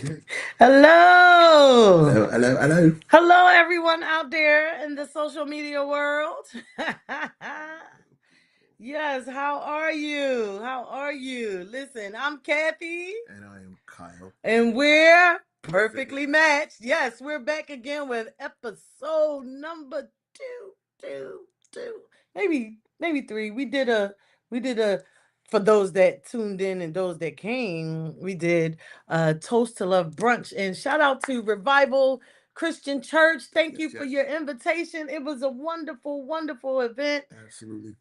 Okay. Hello. Hello. Hello, everyone out there in the social media world. Yes, how are you? How are you? Listen, I'm Kathy, And I am Kyle. and we're perfectly matched. Yes, we're back again with episode number two, maybe three. We did a for those that tuned in and those that came, we did a Toast to Love brunch. And shout out to Revival Christian Church. Thank you for your invitation. It was a wonderful, wonderful event. Absolutely.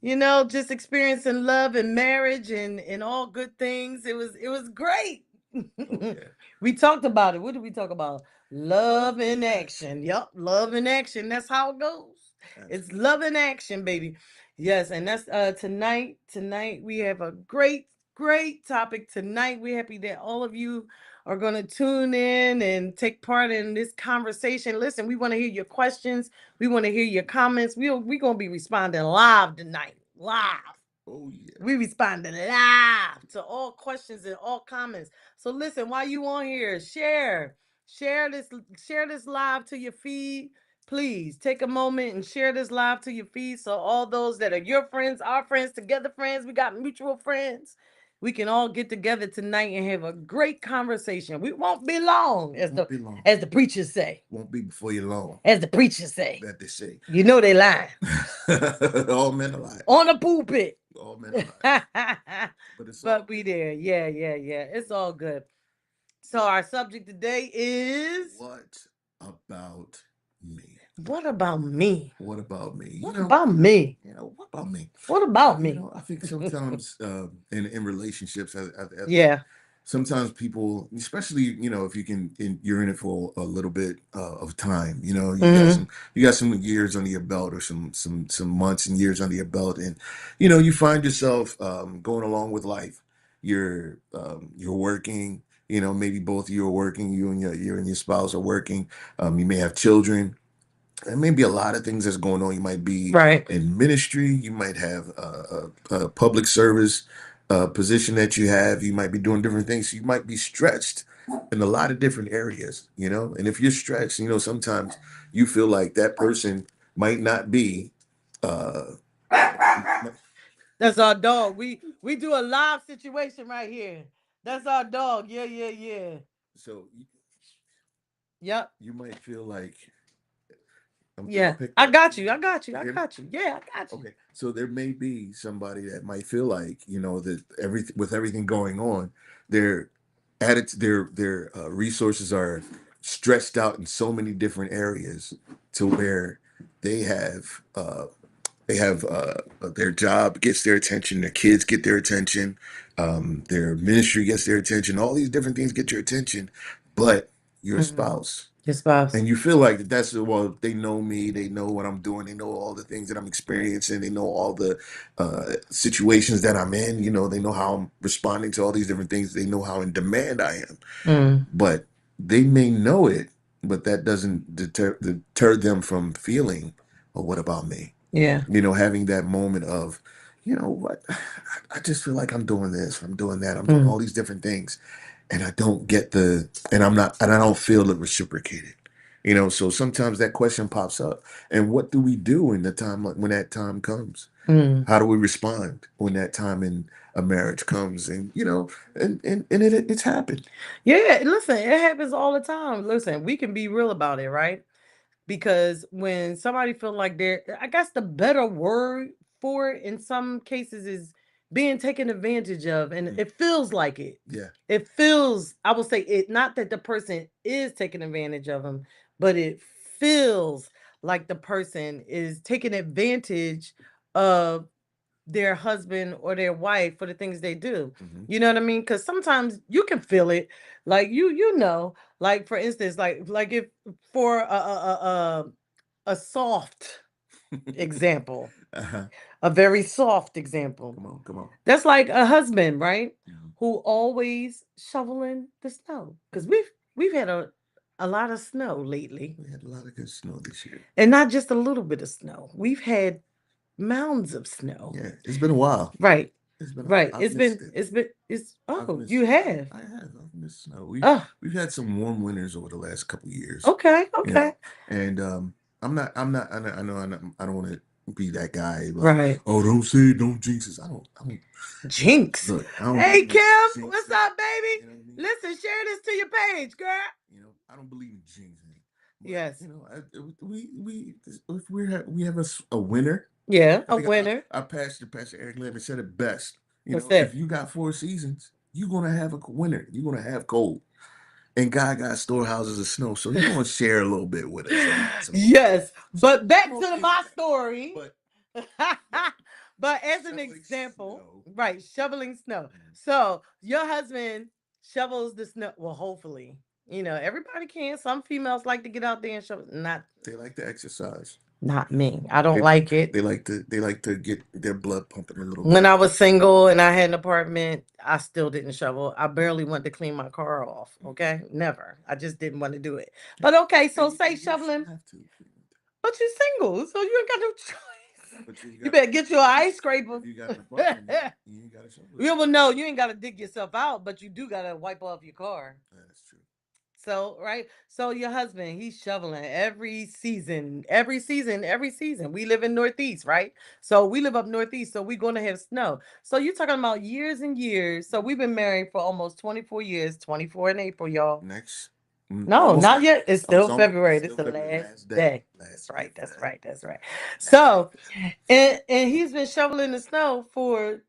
Just experiencing love and marriage and all good things. It was great. Yeah. We talked about it. What did we talk about? Love in action. Yep, love in action. That's how it goes. It's love in action, baby. Yes, and that's tonight. Tonight we have a great topic tonight. We're happy that all of you are going to tune in and take part in this conversation. Listen, we want to hear your questions. We want to hear your comments. We're going to be responding live tonight. Live. Oh yeah. We responding live to all questions and all comments. So listen, while you on here, share this live to your feed. Please take a moment and share this live to your feed so all those that are your friends, our friends, together friends, we got mutual friends. We can all get together tonight and have a great conversation. We won't be long, as the preachers say. Won't be before you long. As the preachers say. That they say. You know they lying. All men are lying. On the pulpit. All men are lying. But we there. Yeah. It's all good. So our subject today is what about me? What about me? What about me? What about me? What about me? What about me? I think sometimes in relationships, Yeah. sometimes people, especially if you're in it for a little bit of time, you got some years under your belt, or some months and years under your belt, and you find yourself going along with life. You're working. Maybe both of you are working. You and your spouse are working. You may have children. There may be a lot of things that's going on. You might be Right. in ministry. You might have a public service position that you have. You might be doing different things. So you might be stretched in a lot of different areas, And if you're stretched, sometimes you feel like that person might not be. Uh, That's our dog. We do a live situation right here. That's our dog. Yeah. so Yep. you might feel like Yeah. I got you. I got you. I got you. Yeah, I got you. Okay, so there may be somebody that might feel like that everything going on, their their resources are stretched out in so many different areas to where they have uh, their job gets their attention, their kids get their attention, their ministry gets their attention, all these different things get your attention, but your spouse. Your spouse. And you feel like well, they know me, they know what I'm doing, they know all the things that I'm experiencing, they know all the situations that I'm in, they know how I'm responding to all these different things, they know how in demand I am. But they may know it, but that doesn't deter them from feeling, well, what about me? Yeah. Having that moment of, what, I just feel like I'm doing this, I'm doing that, I'm doing all these different things, and I don't get and I don't feel it reciprocated. So sometimes that question pops up. And what do we do in the time when that time comes? How do we respond when that time in a marriage comes? And it's happened. Yeah, listen, it happens all the time. Listen, we can be real about it, right? Because when somebody feel like I guess the better word for it in some cases is being taken advantage of, and it feels like it. Yeah. It feels, I will say it, not that the person is taking advantage of them, but it feels like the person is taking advantage of their husband or their wife for the things they do. You know what I mean? Because sometimes you can feel it, like like for instance, like if for a soft example, a very soft example. Come on. That's like a husband, right? Who always shoveling the snow, because we've had a lot of snow lately. We had a lot of good snow this year, and not just a little bit of snow. We've had mounds of snow. Yeah, it's been a while. Right. It's been Right. I've missed it. It's oh, you have. I have. I've miss snow. Oh, We've had some warm winters over the last couple of years, okay, you okay. know, and I know I don't want to be that guy like, Right. oh, don't say it, don't jinx it. I don't Jinx. look. I don't Hey believe in Kim, what's jinxing. up, baby? You know what I mean? Listen, share this to your page, girl. I don't believe in jinxing. But Yes. if we have a winner. Yeah, I a think winner. Pastor Eric Levin said it best. What's If that? you got 4 seasons, you're gonna have a winter. You're gonna have cold. And God got storehouses of snow, so He gonna share a little bit with us every once in a while. Yes, So but I'm back to okay with my that. story. But but But as an shoveling example, snow. right, shoveling snow. Mhm. So your husband shovels the snow. Well, hopefully, everybody can. Some females like to get out there and shovel. They like to exercise. Not me. I don't They like it. they like to get their blood pumping a little When bit. I was single and I had an apartment, I still didn't shovel. I barely wanted to clean my car off. Mhm. Okay, never. I just didn't want to do it. Yeah. But okay, so say And you shouldn't shoveling. have to. But you're single, so you ain't got no choice. But you You got better get your ice if scraper. you got an apartment, you ain't got to shovel it. Yeah, well, no, you ain't got to dig yourself out, but you do got to wipe off your car. That's true. So, right? So, your husband, he's shoveling every season. We live in Northeast, right? So, we live up Northeast, so we're going to have snow. So, you're talking about years and years. So, we've been married for almost 24 years, 24 in April, y'all. Next, No, almost not there. yet. It's Oh, it's still almost February. This is still the February. last Last day. day. That's Last day right. for That's that. right. That's right. Last day So, for that. and he's been shoveling the snow for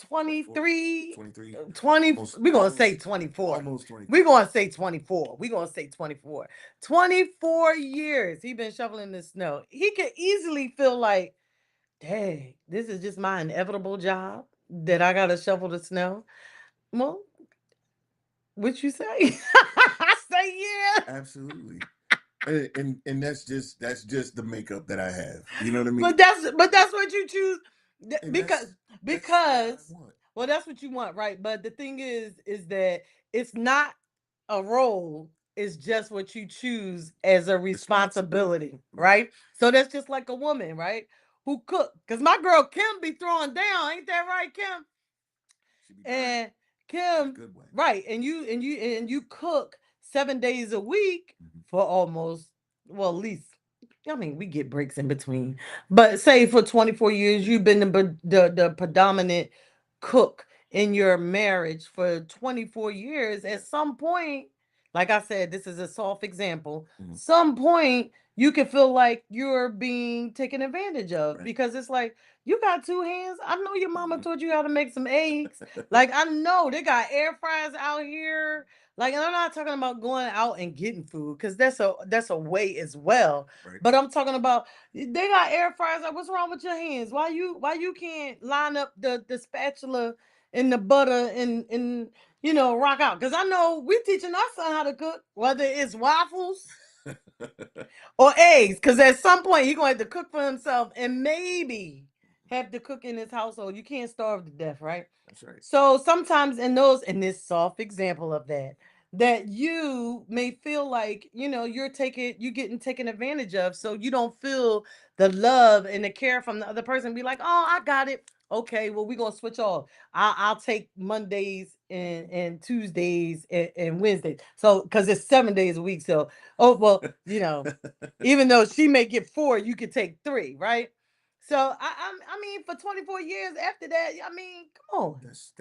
24, 23, 23, 20. almost, We're going to say almost, 24. almost We're 24. going to say 24. We're going to say 24. 24 years he been shoveling the snow. He could easily feel like, dang, this is just my inevitable job that I got to shovel the snow. Well, what you say? I say yeah. Absolutely. And that's just the makeup that I have. You know what I But mean? that's what you choose And because that's what I because want. well that's what you want, right? But the thing is that it's not a role, it's just what you choose as a Responsibility. responsibility, Right. right? So that's just like a woman, right? Who cook. Cause my girl Kim be throwing down, ain't that right, Kim? Should be burning And in a Kim, good way. right, and you cook 7 days a week Hmm. for almost, well, at least, I mean, we get breaks in between, but say for 24 years you've been the predominant cook in your marriage for 24 years. Yeah. At some point, like I said, this is a soft example. Hmm. Some point you can feel like you're being taken advantage of Right. because it's like you got two hands. I know your mama Hmm. taught you how to make some eggs. Like I know they got air fryers out here. Like, and I'm not talking about going out and getting food because that's a way as well. Right. But I'm talking about they got air fryers. Like, what's wrong with your hands? Why you can't line up the spatula and the butter and rock out? Because I know we teaching our son how to cook, whether it's waffles or eggs, because at some point he's gonna have to cook for himself and maybe have to cook in his household. You can't starve to death, right? That's right. So sometimes in this soft example of that you may feel like you're getting taken advantage of, so you don't feel the love and the care from the other person. Be like, oh, I got it. Okay, well, we're gonna switch off. I'll take Mondays and Tuesdays and Wednesdays. So because it's 7 days a week. So oh well, even though she may get four, you could take three, right? So I mean, for 24 years after that, I mean, come on, That's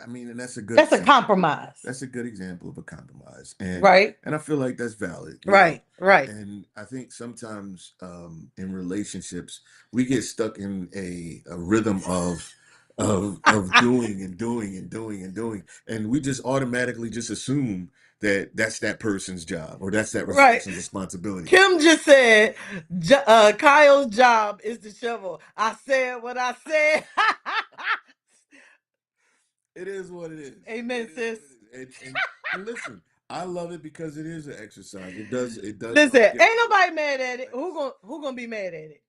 I mean, and that's a good that's a example. compromise, That's a good example of a compromise, right? and I feel like that's valid, Right, right, And I think sometimes in relationships we get stuck in a rhythm of doing and doing and doing and doing, and we just automatically just assume that that's that person's job or that's that right. person's responsibility. Kim just said Kyle's job is to shovel. I said what I said. It is what it is. Amen, It is what sis. it is. And listen, I love it because it is an exercise. It does Listen, help ain't get my nobody mind mad in at it. place. Who gonna be mad at it?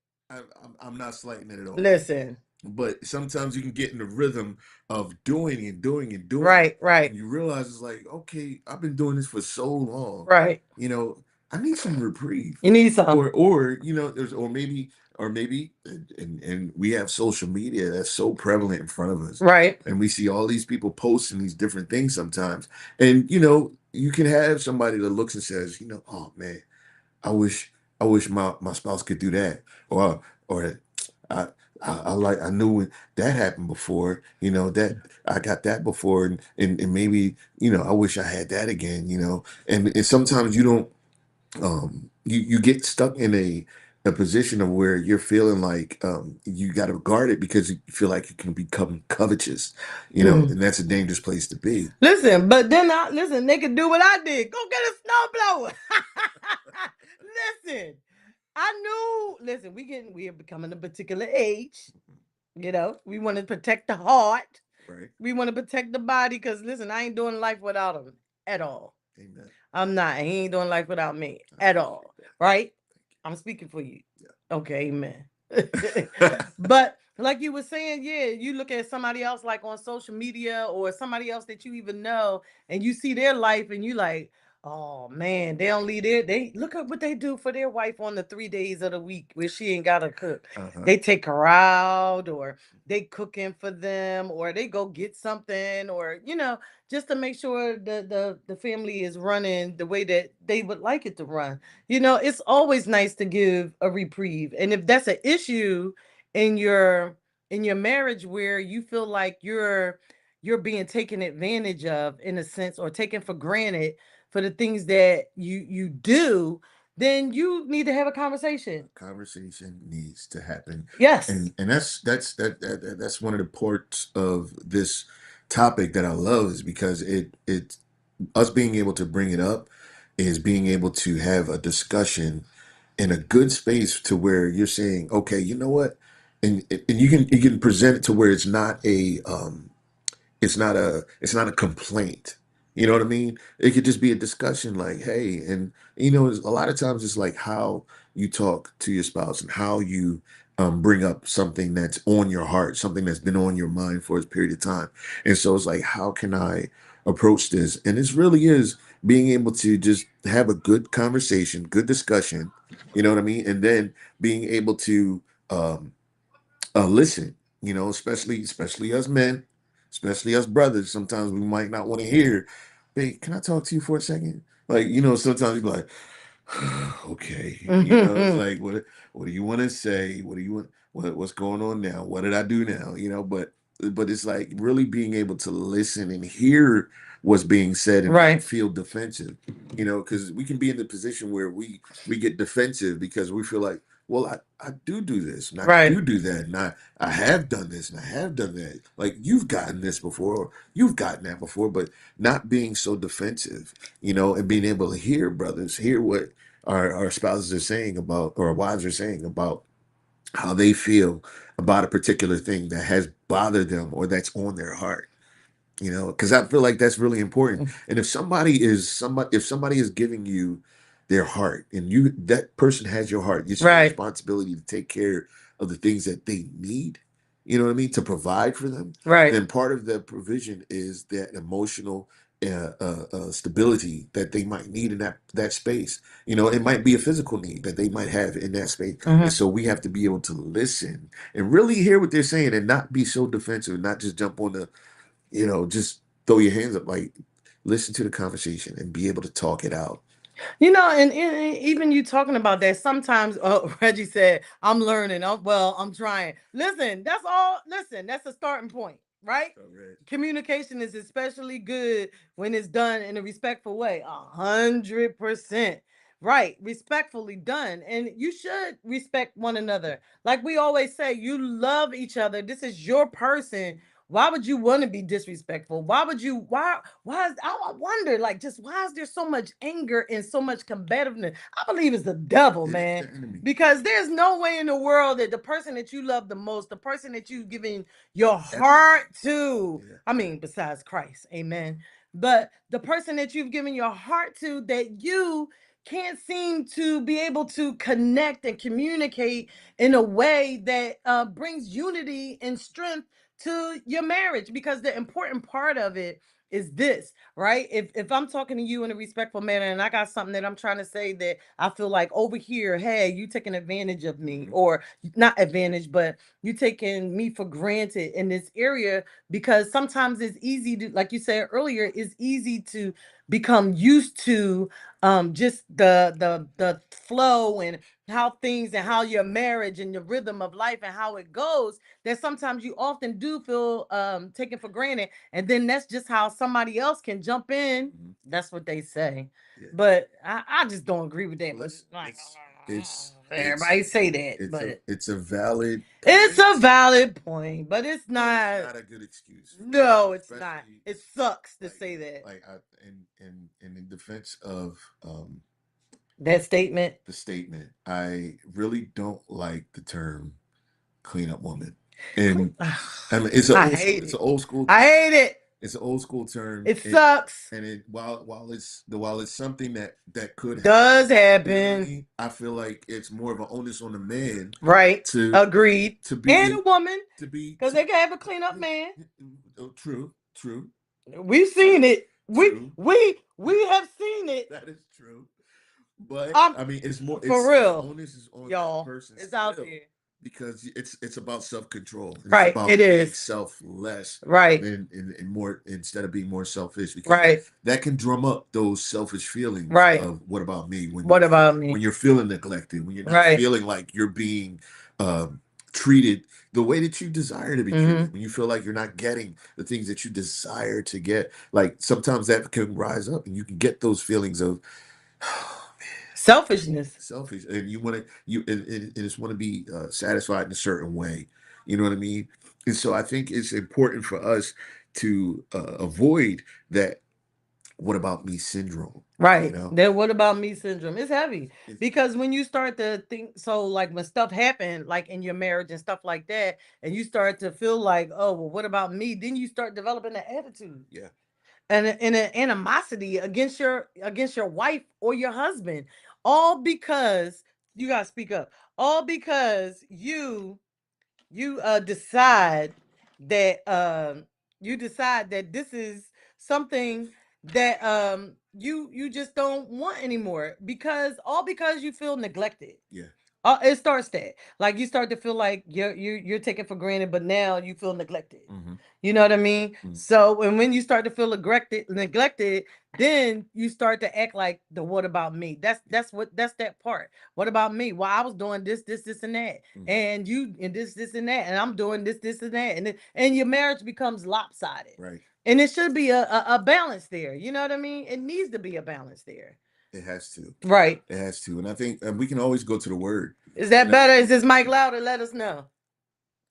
I'm not slighting it at all. Listen, But sometimes you can get in the rhythm of doing and doing and doing, right, right, and you realize it's like, okay, I've been doing this for so long. right. You know, I need some reprieve, You need some. or there's or maybe or maybe and we have social media that's so prevalent in front of us, Right. and we see all these people posting these different things sometimes, and you know you can have somebody that looks and says, you know, oh man, I wish I wish my spouse could do that, or I I like I knew when that happened before, you know, that I got that before, and maybe, you know, I wish I had that again, you know, and sometimes you don't you get stuck in a position of where you're feeling like you got to guard it because you feel like you can become covetous, you know, Mhm. and that's a dangerous place to be. Listen, but then listen, they could do what I did. Go get a snowblower. Listen, I knew. Listen, we are becoming a particular age. You know, we want to protect the heart. Right. We want to protect the body. Cause listen, I ain't doing life without him at all. Amen. I'm not. He ain't doing life without me I at appreciate all. Right? that. I'm speaking for you. Thank Okay, amen. you. But like you were saying, yeah, you look at somebody else like on social media or somebody else that you even know, and you see their life, and you like, oh man, they don't leave their they look at what they do for their wife on the 3 days of the week where she ain't gotta cook. Uh-huh. They take her out, or they cooking for them, or they go get something, or just to make sure the family is running the way that they would like it to run. It's always nice to give a reprieve. And if that's an issue in your marriage where you feel like you're being taken advantage of in a sense, or taken for granted for the things that you do, then you need to have a conversation. Conversation needs to happen, Yes. and that's one of the parts of this topic that I love is because it us being able to bring it up is being able to have a discussion in a good space to where you're saying, okay, you know what, and you can present it to where it's not a complaint. You know what I mean? It could just be a discussion like, hey, and a lot of times it's like how you talk to your spouse and how you bring up something that's on your heart, something that's been on your mind for a period of time. And so it's like, how can I approach this? And this really is being able to just have a good conversation, good discussion, you know what I mean? And then being able to um, listen, especially us men, especially us brothers. Sometimes we might not want to hear, hey, can I talk to you for a second? Like, sometimes you be like, okay, it's Mhm. like, what do you want to say? What do you want? What's going on now? What did I do now? But it's like really being able to listen and hear what's being said and not Right. feel defensive. Because we can be in the position where we get defensive because we feel like, well, I do this and I Right. do that and I have done this and I have done that. Like you've gotten this before, or you've gotten that before, but not being so defensive, and being able to hear brothers, hear what our spouses are saying about, or our wives are saying about how they feel about a particular thing that has bothered them or that's on their heart. Because I feel like that's really important. And if somebody is giving you their heart, and that person has your heart, it's your Right. responsibility to take care of the things that they need. You know what I mean? To provide for them. Right. Then part of the provision is that emotional stability that they might need in that space. It might be a physical need that they might have in that space, and Mhm. so we have to be able to listen and really hear what they're saying, and not be so defensive, not just jump on just throw your hands up. Like, listen to the conversation and be able to talk it out. And even you talking about that, sometimes Reggie said, I'm learning. I'm trying. Listen, that's all. Listen, that's a starting point, right? All right. Communication is especially good when it's done in a respectful way. 100%. Right. Respectfully done. And you should respect one another. Like we always say, you love each other. This is your person. Why would you want to be disrespectful? Why is I wonder, like, just why is there so much anger and so much combativeness? I believe it's the devil, It's man. the enemy. Because there's no way in the world that the person that you love the most, the person that you've given your Everything. heart to, Yeah. I mean, besides Christ, amen. But the person that you've given your heart to, that you can't seem to be able to connect and communicate in a way that brings unity and strength to your marriage. Because the important part of it is this, right? If I'm talking to you in a respectful manner and I got something that I'm trying to say that I feel like over here, hey, you taking advantage of me, Mhm. or not advantage, but you taking me for granted in this area, because sometimes it's easy to, like you said earlier, it's easy to become used to just the flow and how things and how your marriage and your rhythm of life and how it goes, that sometimes you often do feel taken for granted, and then that's just how somebody else can jump in. Mhm. That's what they say, Yeah. but I just don't agree with that. Well, But it's like, it's it's everybody say that, but it's a valid it's a point, valid point, but it's but it's not. not a good excuse for it, No, it's not. especially It sucks to like say that. in defense of That statement. the statement. I really don't like the term cleanup woman, and I mean I hate it's an it. old school I hate it. it's an old school term. It sucks. And it while it's something that could happen Does happen. theoretically, I feel like it's more of an onus on the man Right. to Agreed. to And be a woman, to be because they can have a cleanup man. oh, true, true, We've seen true, it. We true. we we have seen it. That is true. But I'm I mean, it's more for it's the real, onus is on that y'all. person It's out still there. because it's about self control and it's Right. It about being is. selfless Right. and more instead of being more selfish because Right. that can drum up those selfish feelings Right. of what about me What about me? when you're feeling neglected, when you're not Right. feeling like you're being um, treated the way that you desire to be Mm-hmm. treated, when you feel like you're not getting the things that you desire to get, like sometimes that can rise up and you can get those feelings of Selfishness. selfish and you want to and just want to be satisfied in a certain way, you know what I mean? And so I think it's important for us to avoid that what about me syndrome, you Right. know. Then what about me syndrome? It's heavy, It's, because when you start to think, so like when stuff happened, like in your marriage and stuff like that, and you start to feel like, oh, well, what about me? Then you start developing an attitude yeah. and an animosity against your wife or your husband, all because you gotta speak up, all because you decide that you decide that this is something that you just don't want anymore, because all because you feel neglected. Yeah. It starts that, like, you start to feel like you're taken for granted, but now you feel neglected. Hmm. You know what I mean? Hmm. So, and when you start to feel neglected, then you start to act like the what about me? That's that part. What about me? Well, I was doing this, and that, Hmm. and you and this, and that, and I'm doing this, and that, and your marriage becomes lopsided. Right. And it should be a balance there. You know what I mean? It needs to be a balance there. It has to. Right. It has to. And I think we can always go to the word. Is that And I, better? Is this mic louder? Let us know.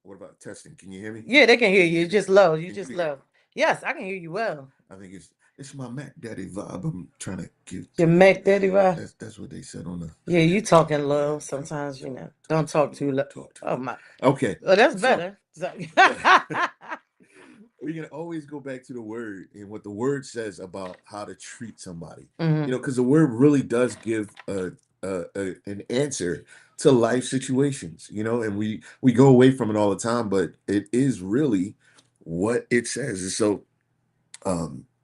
what about testing? Can you hear me? Yeah, they can hear you. It's just low. You Can you just hear me? low. Yes, I can hear you well. I think it's my Mac Daddy vibe. I'm trying to get Your to. Mac Daddy, right? That's what they said on the. Yeah, you talking Yeah, low talk, sometimes, you talk, know. talk Don't too talk low. too low. Talk too Oh low. my. Okay, Oh, that's so better. So- we can always go back to the word and what the word says about how to treat somebody. You Mhm. know, because the word really does give an answer to life situations. You know, and we go away from it all the time, but it is really what it says. And so,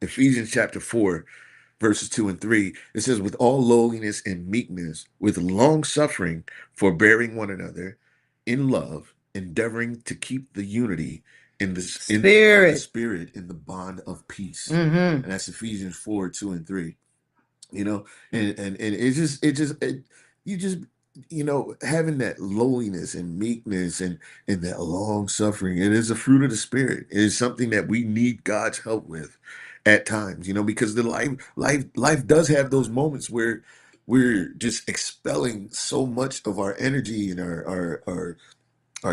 Ephesians chapter 4 verses 2 and 3, it says, with all lowliness and meekness, with long suffering, forbearing one another in love, endeavoring to keep the unity in of the Spirit. spirit in the bond of peace. Mm-hmm. And that's Ephesians 4, 2 and 3. You know, and it you just having that lowliness and meekness and that long suffering, it is a fruit of the spirit. It is something that we need God's help with at times, because the life does have those moments where we're just expelling so much of our energy and our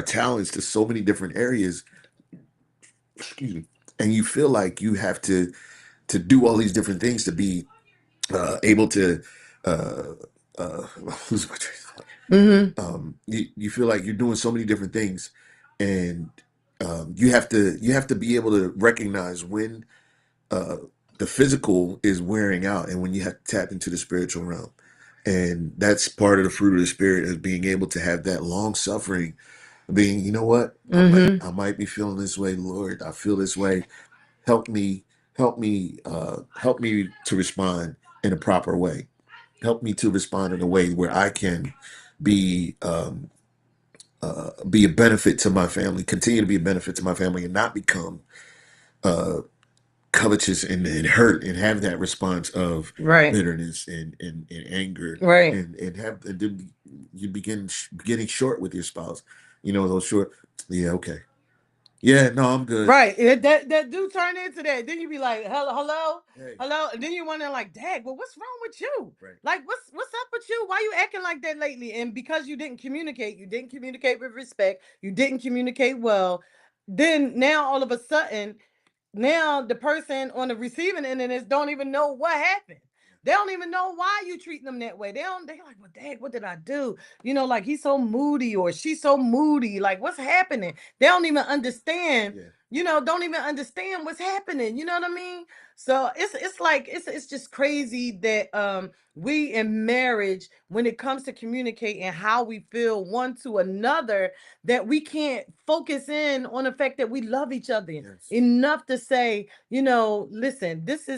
talents to so many different areas. Excuse me. And you feel like you have to do all these different things to be able to uh lose my train of thought. Mm-hmm. You feel like you're doing so many different things, and you have to be able to recognize when uh the physical is wearing out and when you have to tap into the spiritual realm. And that's part of the fruit of the spirit, is being able to have that long suffering, being, you know what, Mm-hmm. I might be feeling this way, Lord, I feel this way, help me help me to respond in a proper way. Help me to respond in a way where I can be be a benefit to my family, continue to be a benefit to my family, and not become uh, covetous and hurt and have that response of Right. bitterness and anger Right. and then you begin getting short with your spouse. You know those short. Yeah, okay. Yeah, no, I'm good. Right. That do turn into that. Then you be like, hello, hello, Hey, hello. And then you wonder like, dang, well, what's wrong with you? right. Like, what's up with you? Why you acting like that lately? And because you didn't communicate with respect, you didn't communicate well, then now all of a sudden now the person on the receiving end of this don't even know what happened. They don't even know why you treat them that way. They're like, well, dang, what did I do? You know, like he's so moody or she's so moody. Like, what's happening? They don't even understand, Yeah. you know, don't even understand what's happening. You know what I mean? So it's like it's just crazy that we in marriage, when it comes to communicating how we feel one to another, that we can't focus in on the fact that we love each other Yes. enough to say, you know, listen, this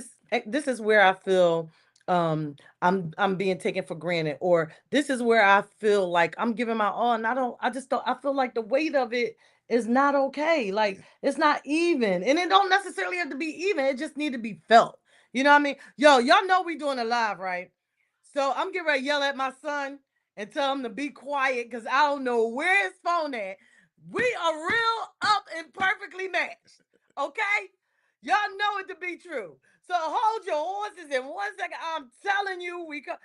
is where I feel I'm being taken for granted, or this is where I feel like I'm giving my all and I just don't I feel like the weight of it is not okay. Like it's not even. And it don't necessarily have to be even. It just need to be felt. You know what I mean? Yo, y'all know we doing a live, right? So I'm getting ready to yell at my son and tell him to be quiet because I don't know where his phone at. We are real up and perfectly matched. Okay? Y'all know it to be true. So hold your horses in 1 second. I'm telling you, we come.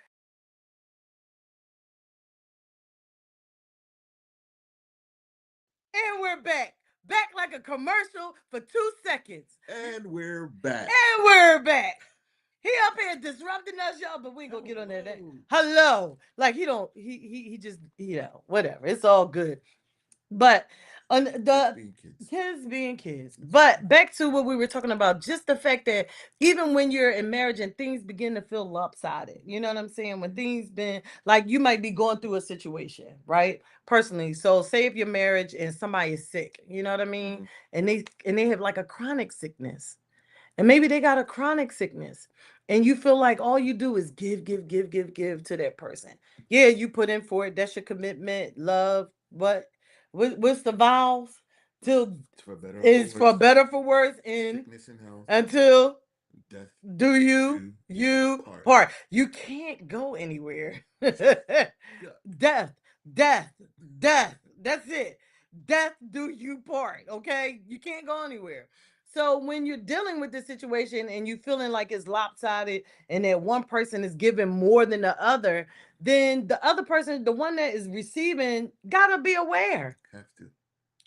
And we're back. Back like a commercial for 2 seconds. And we're back. And we're back. He up here disrupting us, y'all, but we ain't gonna get on there. Hello. Like he don't he just, you know, whatever. It's all good. But on Kids the being kids. kids being kids. But back to what we were talking about, just the fact that even when you're in marriage and things begin to feel lopsided, you know what I'm saying? When things been like you might be going through a situation, right? Personally. So say if your marriage and somebody is sick, you know what I mean? Mm-hmm. And they have like a chronic sickness. And maybe they got a chronic sickness. And you feel like all you do is give to that person. Yeah, you put in for it. That's your commitment, love. What's the vows? Till It's for better or for is for worse. better for worse in Sickness and health. until Death do you do you you part. part. You can't go anywhere. Yeah. death, death, death. That's it. Death do you part. Okay, you can't go anywhere. So when you're dealing with this situation and you feeling like it's lopsided and that one person is giving more than the other, then the other person, the one that is receiving, gotta be aware. Have to.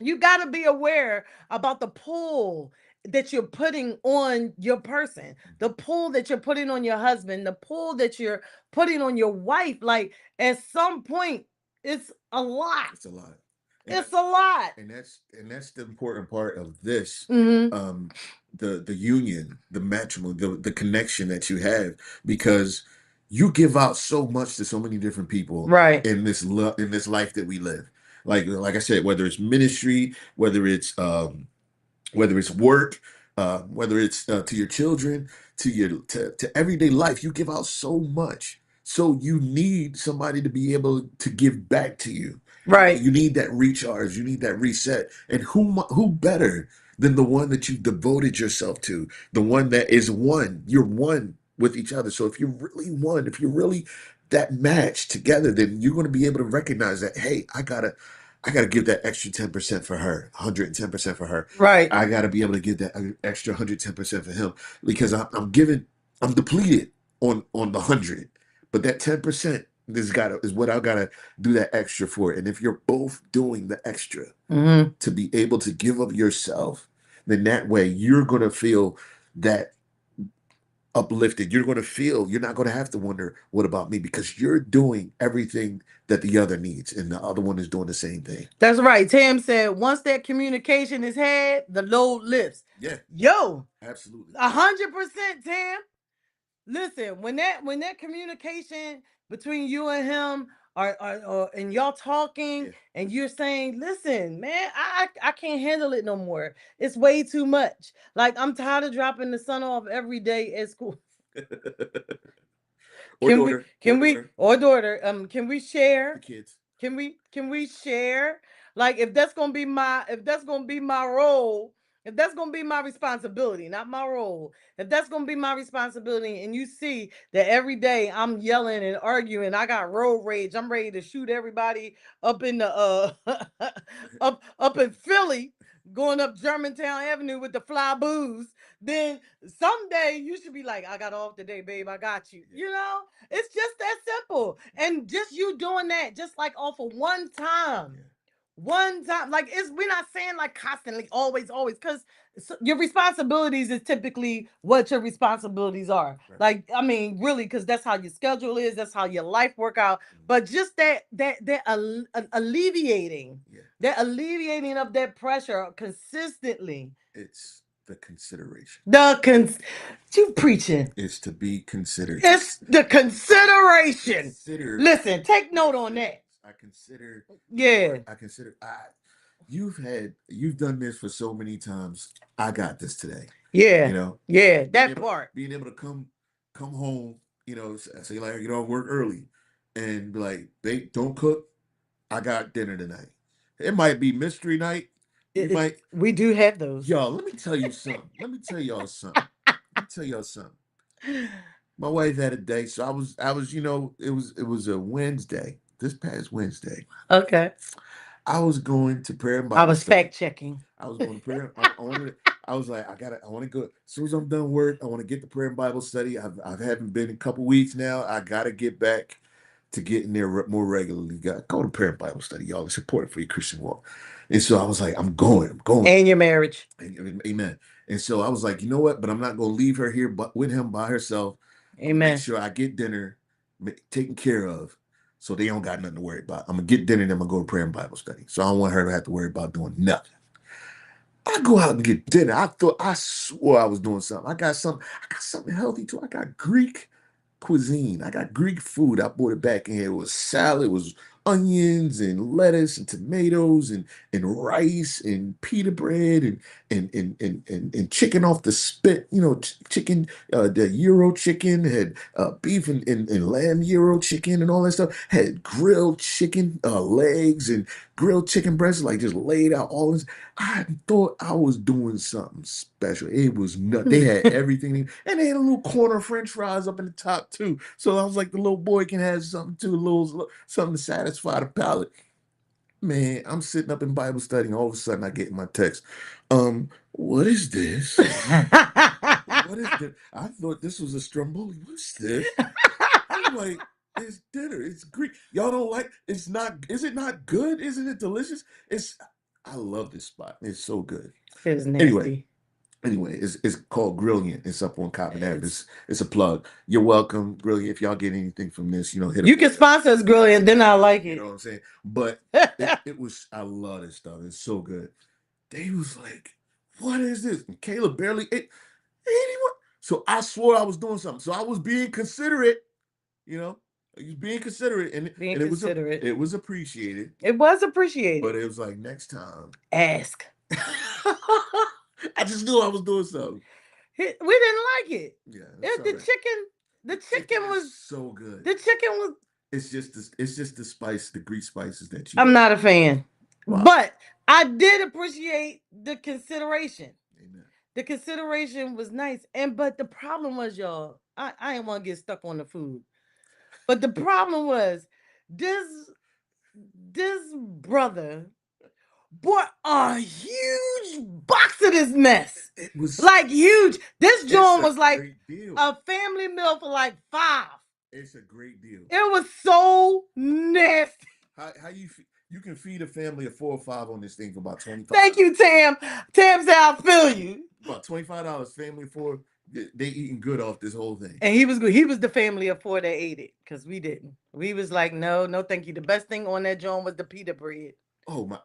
You got to be aware about the pull that you're putting on your person, the pull that you're putting on your husband, the pull that you're putting on your wife. Like at some point, it's a lot. It's a lot. And It's a lot. and that's the important part of this. Mm-hmm. Um the union, the matrimony, the connection that you have because you give out so much to so many different people Right. in this life that we live. Like I said, whether it's ministry, whether it's work, whether it's to your children, to everyday life, you give out so much. So you need somebody to be able to give back to you. Right. You need that recharge. You need that reset. And who better than the one that you devoted yourself to, the one that is one. You're one with each other. So if you're really one, if you're really that match together, then you're going to be able to recognize that. Hey, I gotta give that extra 10% for her, 110% for her. Right. I got to be able to get that extra 110% for him because I'm depleted on the 100, but that 10% is what I gotta do that extra for. And if you're both doing the extra Mm-hmm. to be able to give of yourself, then that way you're gonna feel that uplifted. You're gonna feel you're not gonna have to wonder what about me because you're doing everything that the other needs, and the other one is doing the same thing. That's right. Tam said once that communication is had, the load lifts. Yeah, Yo, absolutely. 100%, Tam. Listen, when that communication between you and him and y'all talking Yeah. and you're saying, listen, man, I can't handle it no more. It's way too much. Like, I'm tired of dropping the son off every day at school. Or Can we daughter. Or can we daughter. or daughter, can we The share? kids. Can we share? Like, if that's gonna be my role, if that's gonna be my responsibility, not my role, if that's gonna be my responsibility, and you see that every day I'm yelling and arguing, I got road rage, I'm ready to shoot everybody up in the up in Philly, going up Germantown Avenue with the fly booze, then someday you should be like, I got off today, babe. I got you. Yeah. You know, it's just that simple. And just you doing that, just like off of one time. Yeah. One time, like, we're not saying like constantly, always, always, because your responsibilities is typically what your responsibilities are. Right. Like, I mean, really, because that's how your schedule is, that's how your life work out. Mm. But just alleviating, Yeah. that alleviating of that pressure consistently. It's the consideration. The cons You preaching. It's to be considered. It's the I consideration. consider Listen, take note on things. that. I consider your Yeah. work. I consider you've done this for so many times. I got this today. You Yeah. know, Yeah. being That able part. being able to come home, say like work early and be like, they don't cook. I got dinner tonight. It might be mystery night. We might We do have those. y'all, let me tell you something. Let me tell y'all something. Let me tell y'all something. My wife had a day, so it was a Wednesday. This past Wednesday, Okay. I was going to prayer and I Bible was study. fact checking. I was going to prayer. I wanted. I was like, I want to go. As soon as I'm done work, I want to get to prayer and Bible study. I haven't been in a couple weeks now. I got to get back to getting there more regularly. Got go to prayer and Bible study, y'all. It's important for your Christian walk. And so I was like, I'm going. I'm going. And your marriage. Amen. And so I was like, you know what? But I'm not going to leave her here, but with him by herself. I'm gonna make Amen. sure I get dinner taken care of, so they don't got nothing to worry about. I'm gonna get dinner, and I'm gonna go to prayer and Bible study. So I don't want her to have to worry about doing nothing. I go out and get dinner. I swore I was doing something. I got something healthy too. I got Greek cuisine. I got Greek food. I brought it back in here. It was salad. It was onions and lettuce and tomatoes and rice and pita bread and chicken off the spit. Chicken. The Euro chicken had beef and lamb Euro chicken and all that stuff. Had grilled chicken legs and grilled chicken breasts, like just laid out all this. I thought I was doing something special. It was not. They had everything, and they had a little corner French fries up in the top too. So I was like, the little boy can have something too, a little something to satisfy the palate. Man, I'm sitting up in Bible study, and all of a sudden I get my text. What is this? What is this? I thought this was a stromboli. What's this? I'm like, it's dinner. It's Greek. Y'all don't like? It's not. Is it not good? Isn't it delicious? It's. I love this spot. It's so good. It was Anyway, nasty. it's called Brilliant. It's up on Coppin Avenue. It's, It's a plug. You're welcome, Brilliant. If y'all get anything from this, hit you up. can sponsor us, girl, and then I like You know it. what I'm saying? But it was. I love this stuff. It's so good. They was like, "What is this?" And Caleb barely ate anyone. So I swore I was doing something. So I was being considerate. You know, he was being considerate, and Being and considerate. it was appreciated. It was But appreciated. it was like next time, Ask. I just knew I was doing something. We didn't like it. Yeah, it's all The right. chicken, The the chicken chicken is was, so good. the chicken was. It's just the spice, the Greek spices that you. I'm not a fan, Wow. but I did appreciate the consideration. Amen. The consideration was nice, and but the problem was, y'all, I didn't want to get stuck on the food, but the problem was this this brother bought a huge box of this mess. It was. Like, huge. This It's joint a was like great deal. a family meal for like five. It's a great deal. It was so nasty. How you can feed a family of 4 or 5 on this thing for about 25. Thank you, Tam. Tam said, I feel you. About $25 family for they eating good off this whole thing. And he was good. He was the family of four that ate it because we didn't. We was like, no, no, thank you. The best thing on that joint was the pita bread. Oh my!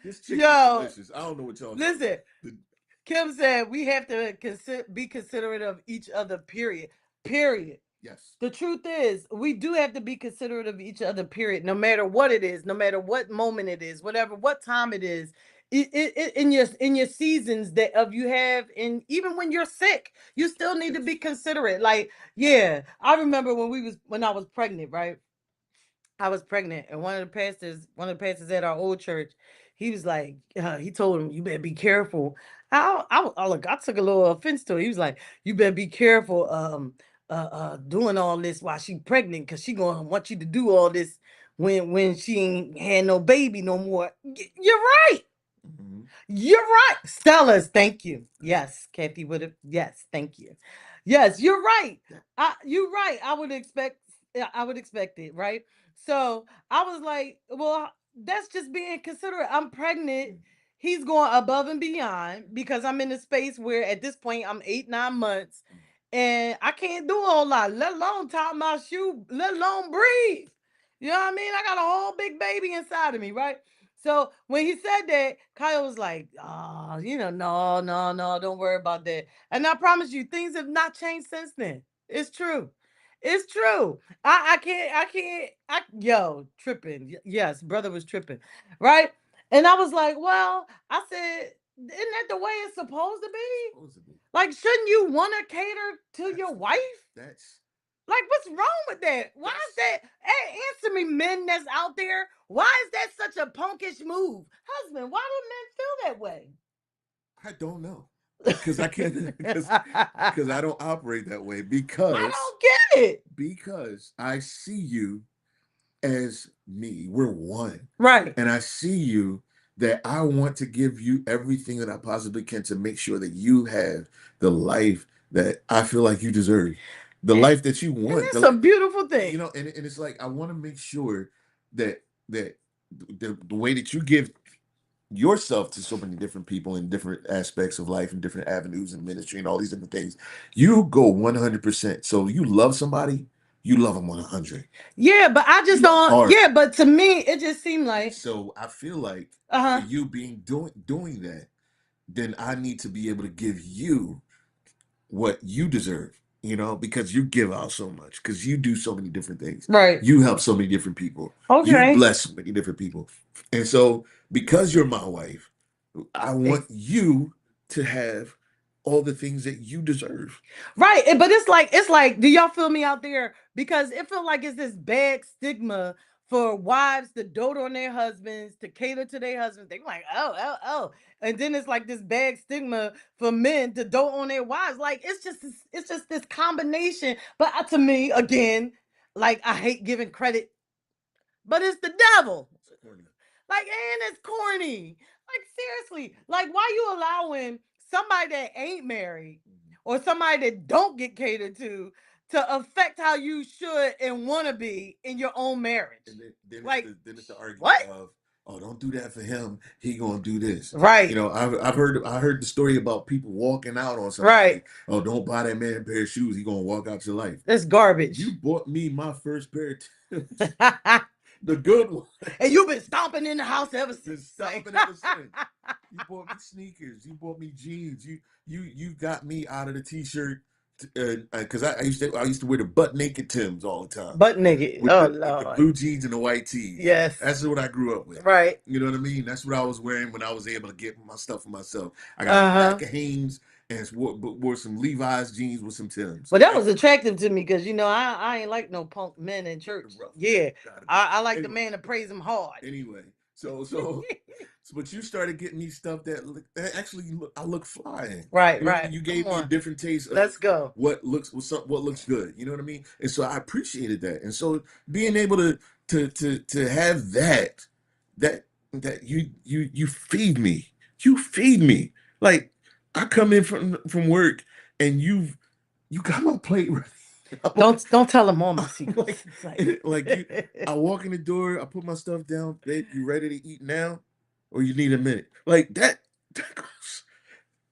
This chicken is Yo, delicious. I don't know what y'all. listen. The, Kim said we have to be considerate of each other. Period. Period. Yes. The truth is, we do have to be considerate of each other, period, no matter what it is, no matter what moment it is, whatever, what time it is. In your seasons that of you have, and even when you're sick, you still need to be Yes. considerate. Like, yeah, I remember when I was pregnant, right? I was pregnant, and one of the pastors at our old church, he was like, he told him, "You better be careful." Look, I took a little offense to it. He was like, "You better be careful, doing all this while she pregnant, cause she gonna want you to do all this when she ain't had no baby no more." You're right. Hmm. You're right. Stellas, thank you. Yes, Kathy would have. Yes, thank you. Yes, you're right. You're right. I would expect it, right? So I was like, well, that's just being considerate. I'm pregnant. He's going above and beyond because I'm in a space where at this point I'm 8, 9 months and I can't do a whole lot, let alone tie my shoe, let alone breathe. You know what I mean? I got a whole big baby inside of me, right? So when he said that, Kyle was like, "Oh, no, no, no, don't worry about that." And I promise you, things have not changed since then. It's true. It's true. Yo, tripping. Yes, brother was tripping, right? And I was like, well, I said, isn't that the way it's supposed to be? Supposed to be. Like, shouldn't you want to cater to your That's wife? that's Like, what's wrong with that? Why is that's that? Hey, answer me, men that's out there. Why is that such a punkish move? Husband, why do men feel that way? I don't know because I can't because I don't operate that way I because don't get it. I see you as me. We're one. Right. And I see you that I want to give you everything that I possibly can to make sure that you have the life that I feel like you deserve. The And, life that you and want. that's a beautiful You thing. know, and it's like I want to make sure that the way that you give yourself to so many different people in different aspects of life and different avenues and ministry and all these different things, you go 100%. So you love somebody, you love them 100. Yeah, but I just You don't. are. Yeah, but to me, it just seemed And like, so I feel like uh for huh. you being doing that, then I need to be able to give you what you deserve, because you give out so much, because you do so many different things. Right. You help so many different people. You Okay. bless so many different people. And so, because you're my wife, I want you to have all the things that you deserve. Right. But it's like, do y'all feel me out there? Because it feel like it's this bad stigma for wives to dote on their husbands, to cater to their husbands. They're like, oh, oh, oh. And then it's like this bad stigma for men to dote on their wives. Like it's just this combination. But to me, again, like I hate giving credit, but it's the devil. It's corny. Like, and it's corny. Like, seriously. Like, why you allowing somebody that ain't married Mhm. or somebody that don't get catered to affect how you should and want to be in your own marriage? And then it's Like, the argument what? of, oh, don't do that for him, he gonna do this. Right. I've heard the story about people walking out on somebody. Right. Oh, don't buy that man a pair of shoes, he gonna walk out your life. That's garbage. You bought me my first pair of Timbs, And the good one. you've been stomping in the house ever Been since. Like, stomping ever since. You bought me sneakers. You bought me jeans. You got me out of the t-shirt because I used to wear the butt naked Timbs all the time butt naked. with Oh, the Lord. blue jeans and the white tees. Yes. That's what I grew up with. Right. You know what I mean? That's what I was wearing when I was able to get my stuff for myself. I got a Uh huh. pack of Hanes and wore some Levi's jeans with some Timbs. Well, that Okay, was attractive to me because I ain't like no punk men in the church. rough. Yeah, Gotta be. I like the Anyway, man to praise him hard. anyway, so, but you started getting me stuff that actually I look fly in. Right, You know what I mean? right. You Come gave me a on, different taste let's of go. what looks good. You know what I mean? And so I appreciated that. And so being able to have that that you feed me. You feed me. Like I come in from work and you got my plate ready. I'm like, Don't tell him all my I'm secrets. It's like, like you. I walk in the door. I put my stuff down. Babe, you ready to eat now, or you need a minute? Like that.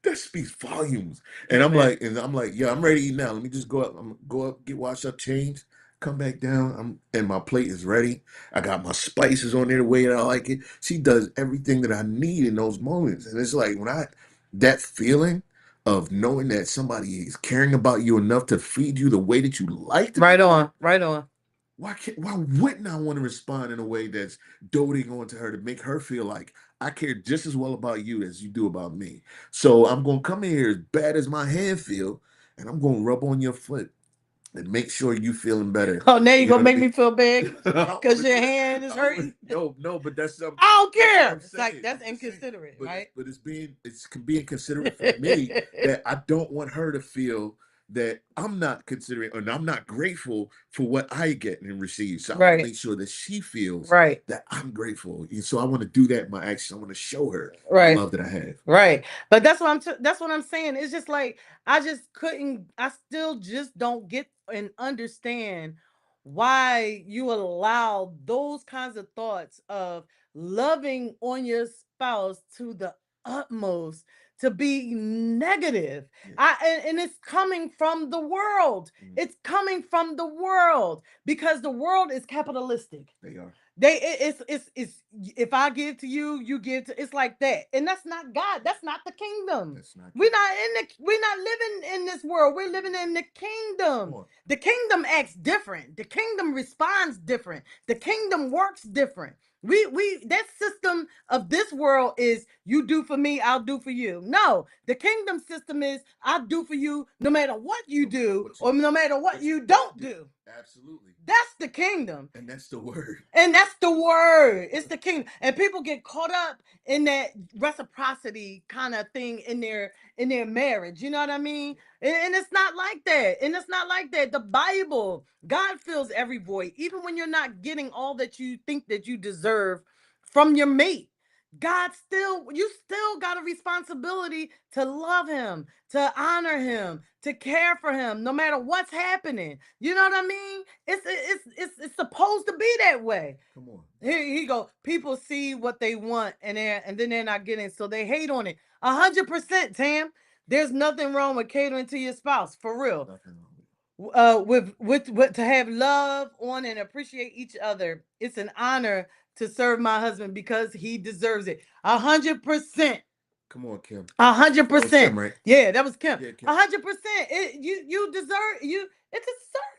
That speaks volumes. And I'm amen. like, yeah, I'm ready to eat now. Let me just go up. I'm gonna go up, get washed up, change, come back down. And my plate is ready. I got my spices on there the way that I like it. She does everything that I need in those moments. And it's like that feeling of knowing that somebody is caring about you enough to feed you the way that you like to be Right fed. on. Right on. Why wouldn't I want to respond in a way that's doting on to her to make her feel like I care just as well about you as you do about me? So I'm gonna come in here as bad as my hand feel, and I'm gonna rub on your foot and make sure you feeling better. Oh, now you're You know gonna what I make mean? me feel bad I don't because want your to do that. hand is I don't hurting. want no, no, but I don't that's what I'm care. It's like saying. that's I'm just saying. inconsiderate, But right? it's being considerate for me that I don't want her to feel that I'm not considering and I'm not grateful for what I get and receive. So I want to Right. make sure that she feels Right. that I'm grateful. And so I want to do that in my actions. I want to show her the Right. love that I have. Right. But that's what I'm saying. It's just like I just couldn't I still just don't get and understand why you allow those kinds of thoughts of loving on your spouse to the utmost to be negative. Yeah. And it's coming from the world. Mm. It's coming from the world because the world is capitalistic. They are. It's if I give to you, you give to it's like that. And that's not God. That's not the kingdom. That's not We're good. not in the we're not living in this world. We're living in the Come kingdom. on. The kingdom acts different. The kingdom responds different. The kingdom works different. We that system of this world is you do for me, I'll do for you. No, the kingdom system is I do for you no matter what you No matter do what you or no matter what what you you don't don't do. do. Absolutely. That's the kingdom. And that's the word. And that's the word. It's the kingdom. And people get caught up in that reciprocity kind of thing in their marriage. You know what I mean? And it's not like that. And it's not like that. The Bible, God fills every void, even when you're not getting all that you think that you deserve from your mate. God still, you still got a responsibility to love him, to honor him, to care for him, no matter what's happening. You know what I mean? It's supposed to be that way. Come on. Here you go. People see what they want and then they're not getting it, so they hate on it. 100%, Tam. There's nothing wrong with catering to your spouse, for real. Nothing wrong with With to have love on and appreciate each other. It's an honor to serve my husband because he deserves it. 100%. Come on, Kim. A hundred That was Kim, percent. right? Yeah, that was Kim. Yeah, Kim. 100%. You deserve you. It